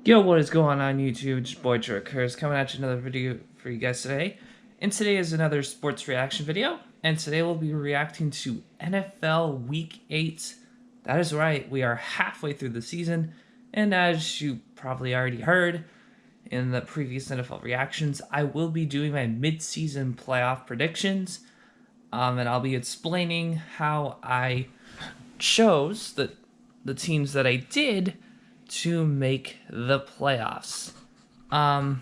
Yo, what is going on YouTube? It's your boy Jerkers coming at you another video for you guys today. And today is another sports reaction video. And today we'll be reacting to NFL Week 8. That is right, we are halfway through the season. And as you probably already heard in the previous NFL reactions, I will be doing my mid-season playoff predictions. And I'll be explaining how I chose the teams that I did to make the playoffs. Now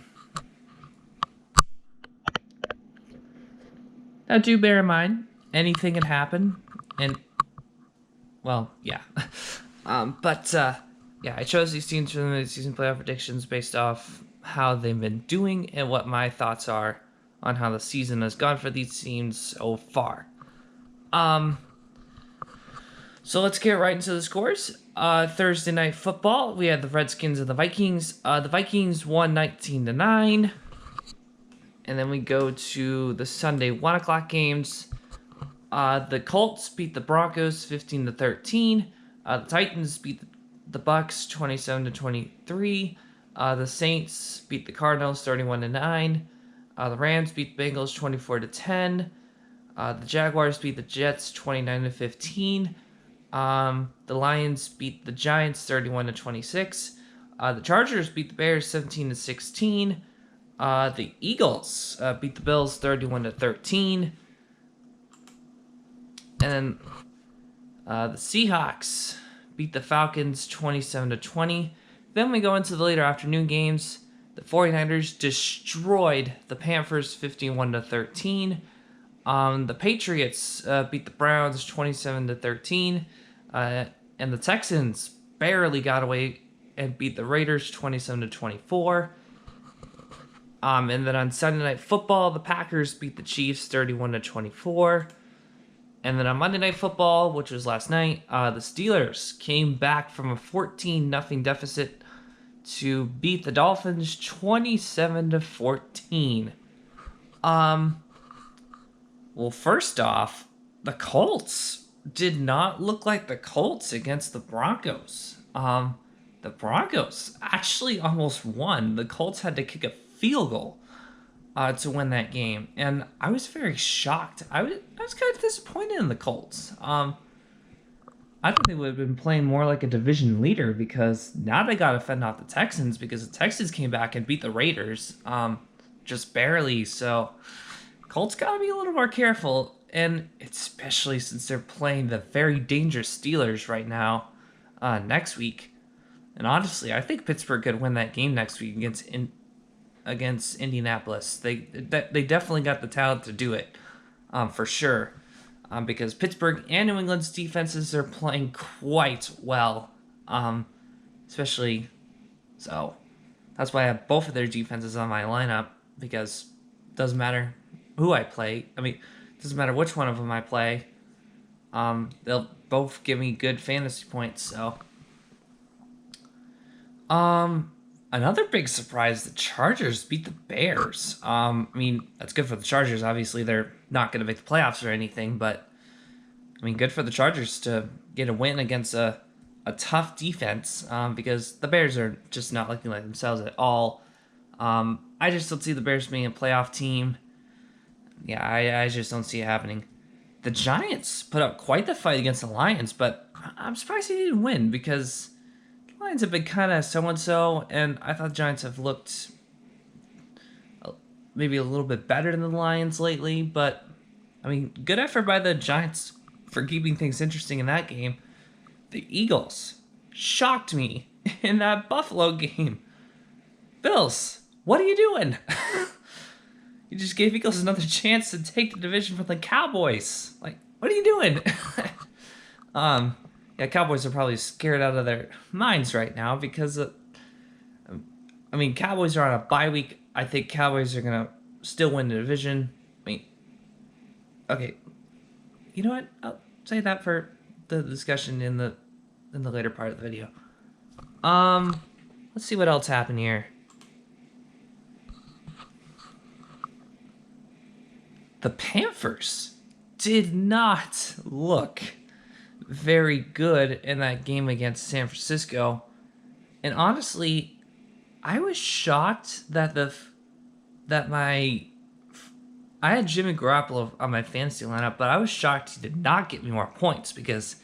do bear in mind, anything can happen, and, well, yeah. Yeah, I chose these teams for the mid-season playoff predictions based off how they've been doing and what my thoughts are on how the season has gone for these teams so far. So let's get right into the scores. Thursday night football, we had the Redskins and the Vikings. The Vikings won 19-9. And then we go to the Sunday 1 o'clock games. The Colts beat the Broncos 15-13. The Titans beat the Bucks 27-23. The Saints beat the Cardinals 31-9. The Rams beat the Bengals 24-10. The Jaguars beat the Jets 29-15. The Lions beat the Giants 31-26. The Chargers beat the Bears 17-16. The Eagles beat the Bills 31-13. And then the Seahawks beat the Falcons 27-20. Then we go into the later afternoon games. The 49ers destroyed the Panthers 51-13. The Patriots beat the Browns 27-13. And the Texans barely got away and beat the Raiders 27-24. And then on Sunday Night Football, the Packers beat the Chiefs 31-24. And then on Monday Night Football, which was last night, the Steelers came back from a 14-0 deficit to beat the Dolphins 27-14. Well, first off, the Colts did not look like the Colts against the Broncos. The Broncos actually almost won. The Colts had to kick a field goal to win that game, and I was very shocked. I was kind of disappointed in the Colts. I thought they would have been playing more like a division leader, because now they got to fend off the Texans, because the Texans came back and beat the Raiders just barely. So Colts got to be a little more careful, and especially since they're playing the very dangerous Steelers right now next week. And honestly, I think Pittsburgh could win that game next week against Indianapolis. They definitely got the talent to do it, for sure. Because Pittsburgh and New England's defenses are playing quite well, especially so. That's why I have both of their defenses on my lineup, because it doesn't matter who I play. I mean, it doesn't matter which one of them I play. They'll both give me good fantasy points. So, another big surprise: the Chargers beat the Bears. I mean, that's good for the Chargers. Obviously, they're not going to make the playoffs or anything, but I mean, good for the Chargers to get a win against a tough defense, because the Bears are just not looking like themselves at all. I just don't see the Bears being a playoff team. Yeah, I just don't see it happening. The Giants put up quite the fight against the Lions, but I'm surprised they didn't win, because the Lions have been kind of so-and-so, and I thought the Giants have looked maybe a little bit better than the Lions lately. But, I mean, good effort by the Giants for keeping things interesting in that game. The Eagles shocked me in that Buffalo game. Bills, what are you doing? You just gave Eagles another chance to take the division from the Cowboys. Like, what are you doing? Yeah, Cowboys are probably scared out of their minds right now, because, I mean, Cowboys are on a bye week. I think Cowboys are going to still win the division. I mean, okay, you know what? I'll say that for the discussion in the later part of the video. Let's see what else happened here. The Panthers did not look very good in that game against San Francisco. And honestly, I was shocked that that my I had Jimmy Garoppolo on my fantasy lineup, but I was shocked he did not get me more points because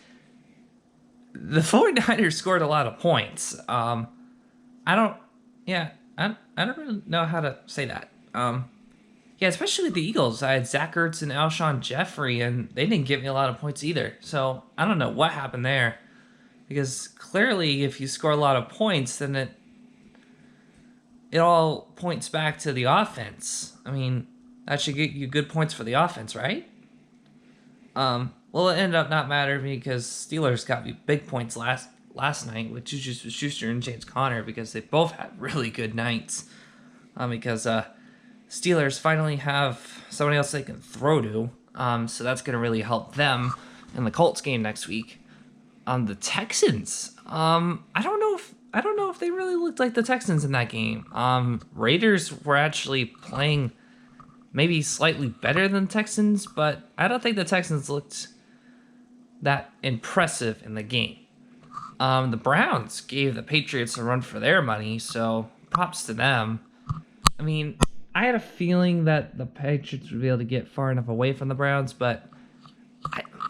the 49ers scored a lot of points. I don't, yeah, I don't really know how to say that. Yeah, especially with the Eagles. I had Zach Ertz and Alshon Jeffrey, and they didn't give me a lot of points either. So I don't know what happened there. Because clearly, if you score a lot of points, then it all points back to the offense. I mean, that should get you good points for the offense, right? Well, it ended up not mattering because Steelers got me big points last night with Juju Schuster and James Conner because they both had really good nights. Because Steelers finally have somebody else they can throw to. So that's going to really help them in the Colts game next week. The Texans. I don't know if they really looked like the Texans in that game. Raiders were actually playing maybe slightly better than Texans, but I don't think the Texans looked that impressive in the game. The Browns gave the Patriots a run for their money, so props to them. I mean, I had a feeling that the Patriots would be able to get far enough away from the Browns, but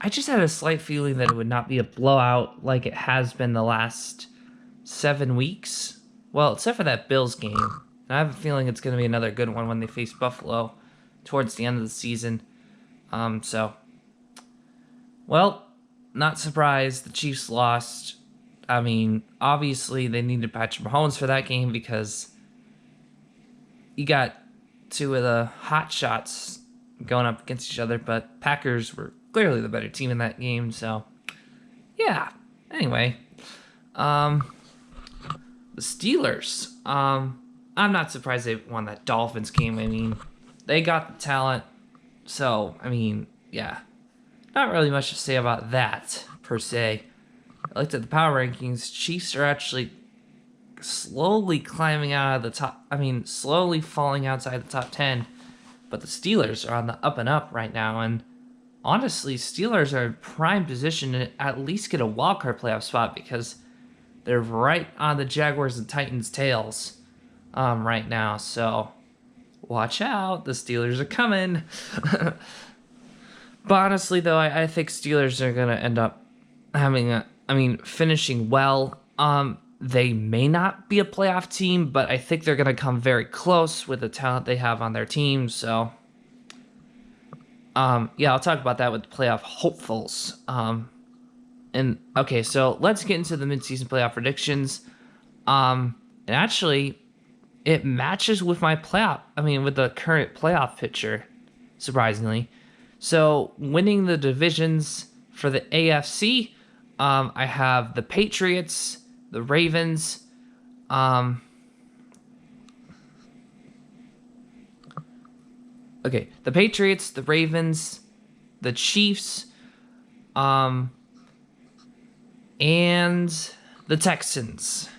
I just had a slight feeling that it would not be a blowout like it has been the last 7 weeks. Well, except for that Bills game. And I have a feeling it's going to be another good one when they face Buffalo towards the end of the season. Well, not surprised the Chiefs lost. I mean, obviously they needed Patrick Mahomes for that game because you got two of the hot shots going up against each other, but Packers were clearly the better team in that game, so yeah. Anyway, the Steelers. I'm not surprised they won that Dolphins game. I mean, they got the talent, so I mean, yeah. Not really much to say about that, per se. I looked at the power rankings. Chiefs are actually slowly climbing out of the top. I mean, slowly falling outside the top 10. But the Steelers are on the up and up right now. And honestly, Steelers are in prime position to at least get a wildcard playoff spot because they're right on the Jaguars and Titans' tails right now. So watch out. The Steelers are coming. But honestly, though, I think Steelers are going to end up finishing well. They may not be a playoff team, but I think they're going to come very close with the talent they have on their team. So, yeah, I'll talk about that with the playoff hopefuls. And okay, so let's get into the midseason playoff predictions. And actually, it matches with with the current playoff picture, surprisingly. So, winning the divisions for the AFC, I have the Patriots, the Ravens, the Patriots, the Ravens, the Chiefs, and the Texans.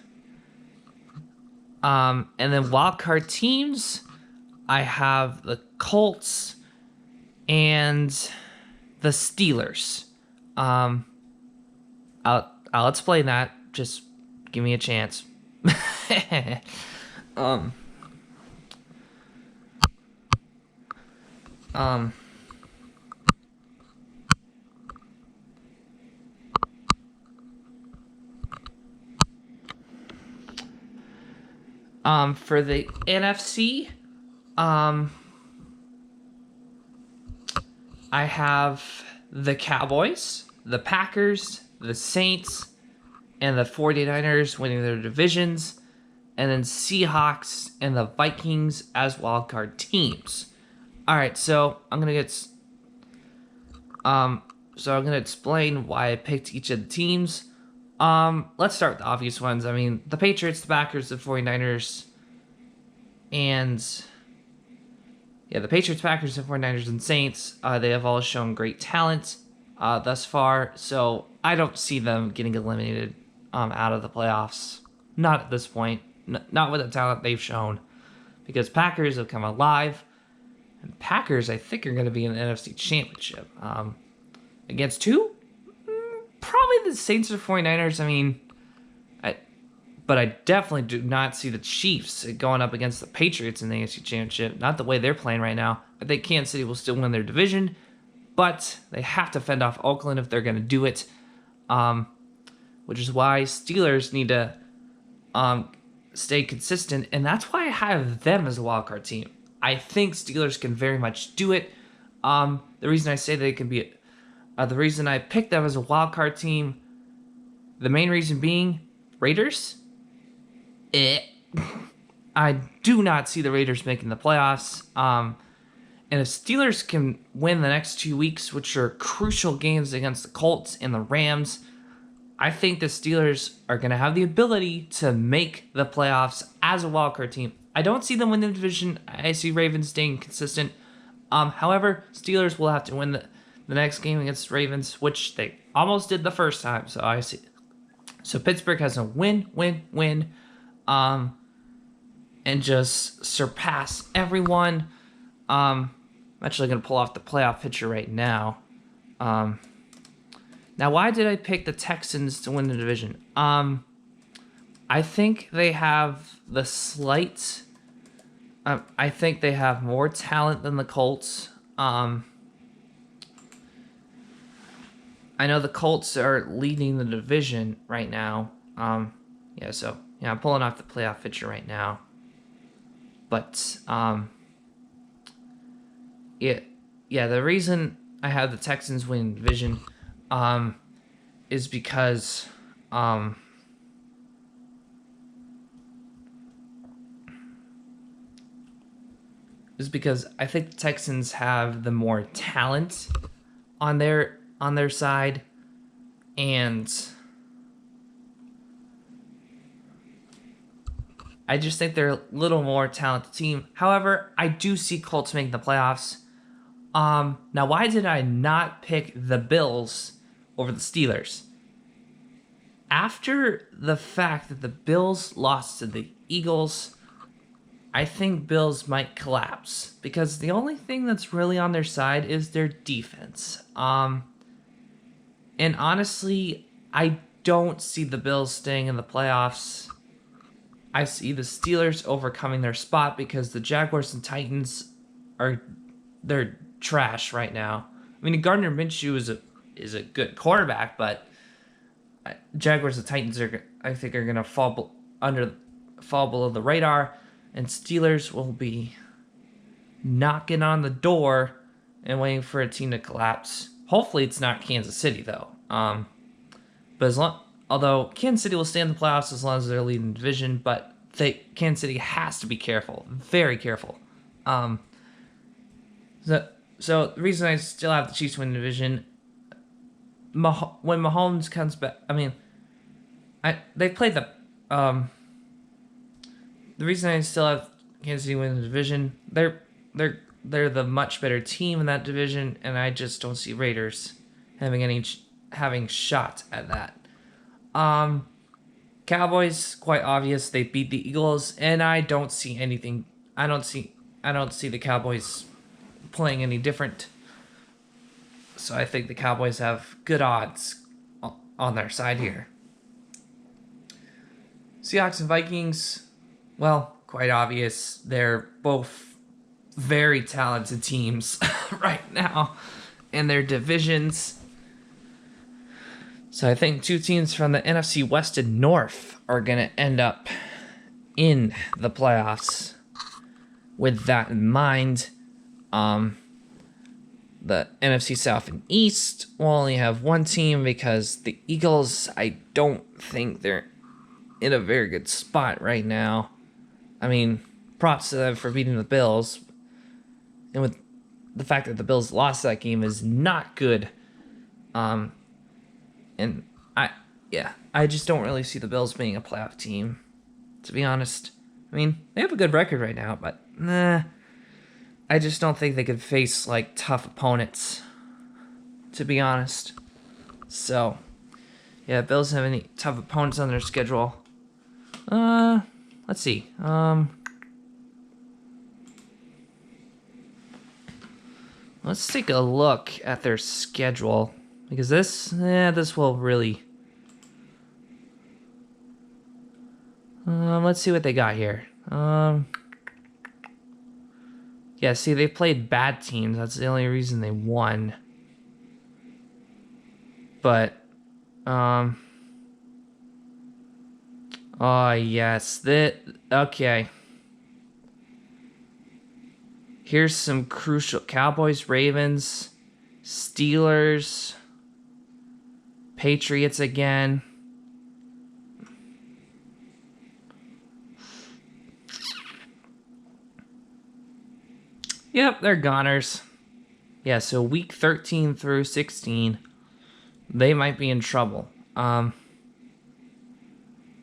And then wildcard teams, I have the Colts and the Steelers. I'll explain that. Just give me a chance. For the NFC, I have the Cowboys, the Packers, the Saints, and the 49ers winning their divisions, and then Seahawks and the Vikings as wildcard teams. All right, so I'm gonna explain why I picked each of the teams. Let's start with the obvious ones. I mean, the Patriots, the Packers, the 49ers, and yeah, the Patriots, Packers, the 49ers, and Saints, they have all shown great talent thus far, so I don't see them getting eliminated out of the playoffs. Not at this point. Not with the talent they've shown. Because Packers have come alive, and Packers, I think, are going to be in the NFC Championship. Against who? Probably the Saints or 49ers. I mean, But I definitely do not see the Chiefs going up against the Patriots in the AFC Championship. Not the way they're playing right now. I think Kansas City will still win their division, but they have to fend off Oakland if they're going to do it. Which is why Steelers need to stay consistent, and that's why I have them as a wildcard team. I think Steelers can very much do it. The reason I say they can be, the reason I picked them as a wildcard team, the main reason being Raiders. I do not see the Raiders making the playoffs. And if Steelers can win the next 2 weeks, which are crucial games against the Colts and the Rams, I think the Steelers are going to have the ability to make the playoffs as a wildcard team. I don't see them win the division. I see Ravens staying consistent. However, Steelers will have to win the next game against Ravens, which they almost did the first time. So I see. So Pittsburgh has a win, and just surpass everyone. I'm actually going to pull off the playoff picture right now. Now, why did I pick the Texans to win the division? I think they have the slight... I think they have more talent than the Colts. I know the Colts are leading the division right now. I'm pulling off the playoff picture right now. But, the reason I have the Texans win the division... is because I think the Texans have the more talent on their side, and I just think they're a little more talented team. However, I do see Colts making the playoffs. Now, why did I not pick the Bills over the Steelers? After the fact that the Bills lost to the Eagles, I think Bills might collapse because the only thing that's really on their side is their defense. And honestly, I don't see the Bills staying in the playoffs. I see the Steelers overcoming their spot because the Jaguars and Titans they're trash right now. I mean, Gardner Minshew is a good quarterback, but Jaguars and Titans are going to fall below the radar, and Steelers will be knocking on the door and waiting for a team to collapse. Hopefully, it's not Kansas City though. Although Kansas City will stay in the playoffs as long as they're leading the division, but Kansas City has to be careful, very careful. So the reason I still have the Chiefs win the division, when Mahomes comes back, they played the reason I still have Kansas City win the division, they're the much better team in that division, and I just don't see Raiders having shot at that. Cowboys, quite obvious, they beat the Eagles, and I don't see anything. I don't see the Cowboys playing any different. So I think the Cowboys have good odds on their side here. Seahawks and Vikings, well, quite obvious. They're both very talented teams right now in their divisions. So I think two teams from the NFC West and North are going to end up in the playoffs. With that in mind, the NFC South and East will only have one team because the Eagles, I don't think they're in a very good spot right now. I mean, props to them for beating the Bills. And with the fact that the Bills lost that game is not good. And I just don't really see the Bills being a playoff team, to be honest. I mean, they have a good record right now, but I just don't think they could face like tough opponents, to be honest. So, yeah, Bills have any tough opponents on their schedule. Let's see. Let's take a look at their schedule, because this will really Let's see what they got here. Yeah, see, they played bad teams. That's the only reason they won. But, oh, yes, okay. Here's some crucial Cowboys, Ravens, Steelers, Patriots again. Yep, they're goners. Yeah, so week 13 through 16, they might be in trouble.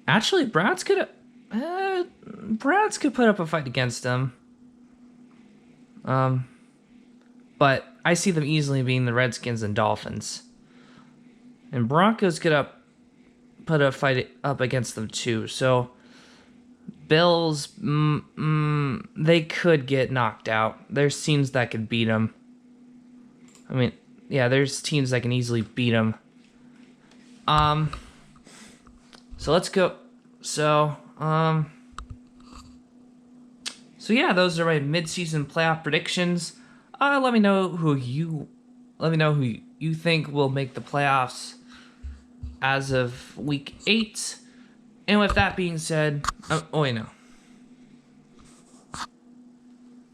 Actually, Browns could put up a fight against them. But I see them easily being the Redskins and Dolphins. And Broncos could put a fight up against them too. So Bills, they could get knocked out. There's teams that could beat them. I mean, yeah, there's teams that can easily beat them. So let's go. So yeah, those are my mid-season playoff predictions. Let me know who you think will make the playoffs as of week 8. And with that being said, oh wait, no.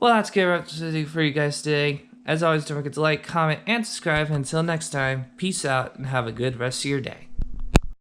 Well, that's good for you guys today. As always, don't forget to like, comment, and subscribe. Until next time, peace out and have a good rest of your day.